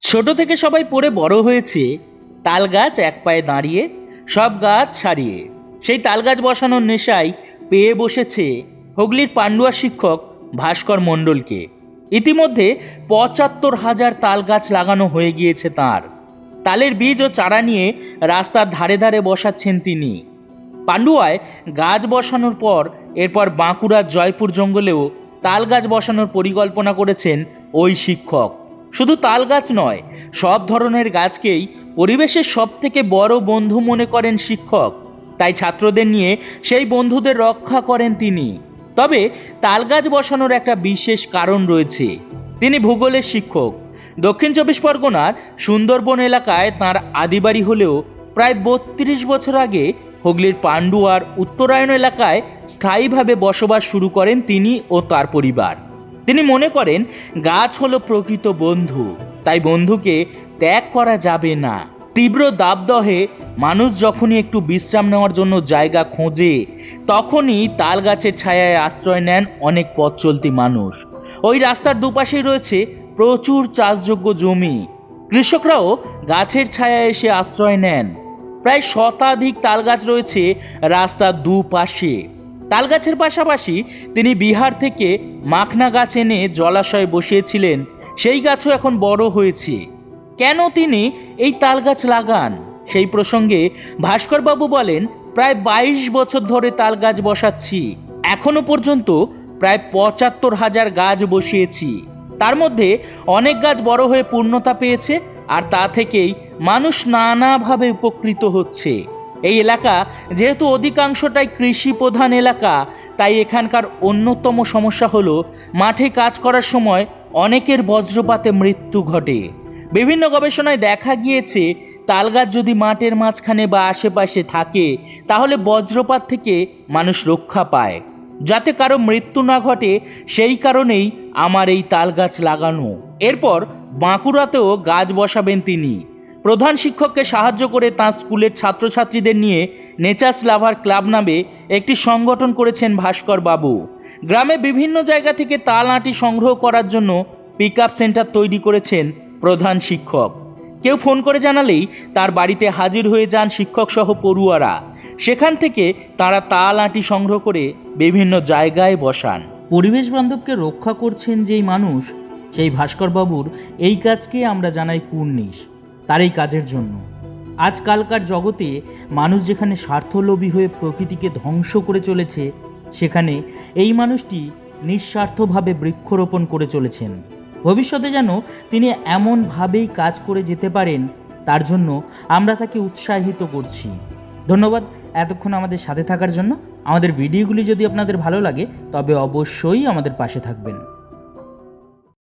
ছোট থেকে সবাই পড়ে বড় হয়েছে তাল গাছ এক পায়ে দাঁড়িয়ে, সব গাছ ছাড়িয়ে। সেই তাল গাছ বসানোর নেশায় পেয়ে বসেছে হুগলির পান্ডুয়া শিক্ষক ভাস্কর মণ্ডলকে। ইতিমধ্যে ৭৫,০০০ তাল গাছ লাগানো হয়ে গিয়েছে তার। তালের বীজ ও চারা নিয়ে রাস্তার ধারে ধারে বসাচ্ছেন তিনি। পান্ডুয়ায় গাছ বসানোর পর এরপর বাঁকুড়ার জয়পুর জঙ্গলেও তাল গাছ বসানোর পরিকল্পনা করেছেন ওই শিক্ষক। শুধু তাল গাছ নয়, সব ধরনের গাছকেই পরিবেশের সব থেকে বড় বন্ধু মনে করেন শিক্ষক। তাই ছাত্রদের নিয়ে সেই বন্ধুদের রক্ষা করেন তিনি। তবে তাল গাছ বসানোর একটা বিশেষ কারণ রয়েছে। তিনি ভূগোলের শিক্ষক। দক্ষিণ চব্বিশ পরগনার সুন্দরবন এলাকায় তাঁর আদিবাড়ি হলেও প্রায় ৩২ বছর আগে হুগলির পান্ডুয়ার উত্তরায়ণ এলাকায় স্থায়ীভাবে বসবাস শুরু করেন তিনি ও তার পরিবার। তিনি মনে করেন গাছ হলো প্রকৃত বন্ধু, তাই বন্ধুকে ত্যাগ করা যাবে না। তীব্র দাবদাহে মানুষ যখনই একটু বিশ্রাম নেওয়ার জন্য জায়গা খোঁজে, তখনই তাল গাছের ছায়ায় আশ্রয় নেন অনেক পথ চলতি মানুষ। ওই রাস্তার দুপাশেই রয়েছে প্রচুর চাষযোগ্য জমি। কৃষকরাও গাছের ছায়ায় এসে আশ্রয় নেন। প্রায় শতাধিক তাল গাছ রয়েছে রাস্তার দুপাশে। তাল গাছের পাশাপাশি তিনি বিহার থেকে মাখনা গাছ এনে জলাশয়ে বসিয়েছিলেন। সেই গাছও এখন বড় হয়েছে। কেন তিনি এই তাল গাছ লাগান, সেই প্রসঙ্গে ভাস্করবাবু বলেন, প্রায় ২২ বছর ধরে তাল গাছ বসাচ্ছি। এখনো পর্যন্ত প্রায় ৭৫,০০০ গাছ বসিয়েছি। তার মধ্যে অনেক গাছ বড় হয়ে পূর্ণতা পেয়েছে, আর তা থেকেই মানুষ নানাভাবে উপকৃত হচ্ছে। এই এলাকা যেহেতু অধিকাংশটাই কৃষি প্রধান এলাকা, তাই এখানকার অন্যতম সমস্যা হলো মাঠে কাজ করার সময় অনেকের বজ্রপাতে মৃত্যু ঘটে। বিভিন্ন গবেষণায় দেখা গিয়েছে তাল গাছ যদি মাঠের মাঝখানে বা আশেপাশে থাকে, তাহলে বজ্রপাত থেকে মানুষ রক্ষা পায়। যাতে কারো মৃত্যু না ঘটে, সেই কারণেই আমার এই তাল গাছ লাগানো। এরপর বাঁকুড়াতেও গাছ বসাবেন তিনি। প্রধান শিক্ষককে সাহায্য করে তাঁর স্কুলের ছাত্রছাত্রীদের নিয়ে নেচার্স লাভার ক্লাব নামে একটি সংগঠন করেছেন ভাস্কর বাবু। গ্রামে বিভিন্ন জায়গা থেকে তাল আঁটি সংগ্রহ করার জন্য পিকআপ সেন্টার তৈরি করেছেন প্রধান শিক্ষক। কেউ ফোন করে জানালেই তার বাড়িতে হাজির হয়ে যান শিক্ষক সহ পড়ুয়ারা। সেখান থেকে তারা তাল আঁটি সংগ্রহ করে বিভিন্ন জায়গায় বসান। পরিবেশ বান্ধবকে রক্ষা করছেন যেই মানুষ, সেই ভাস্করবাবুর এই কাজকে আমরা জানাই কুর্নিশ তার এই কাজের জন্য। আজকালকার জগতে মানুষ যেখানে স্বার্থলোভী হয়ে প্রকৃতিকে ধ্বংস করে চলেছে, সেখানে এই মানুষটি নিঃস্বার্থভাবে বৃক্ষরোপণ করে চলেছেন। ভবিষ্যতে যেন তিনি এমনভাবেই কাজ করে যেতে পারেন, তার জন্য আমরা তাকে উৎসাহিত করছি। ধন্যবাদ এতক্ষণ আমাদের সাথে থাকার জন্য। আমাদের ভিডিওগুলি যদি আপনাদের ভালো লাগে, তবে অবশ্যই আমাদের পাশে থাকবেন।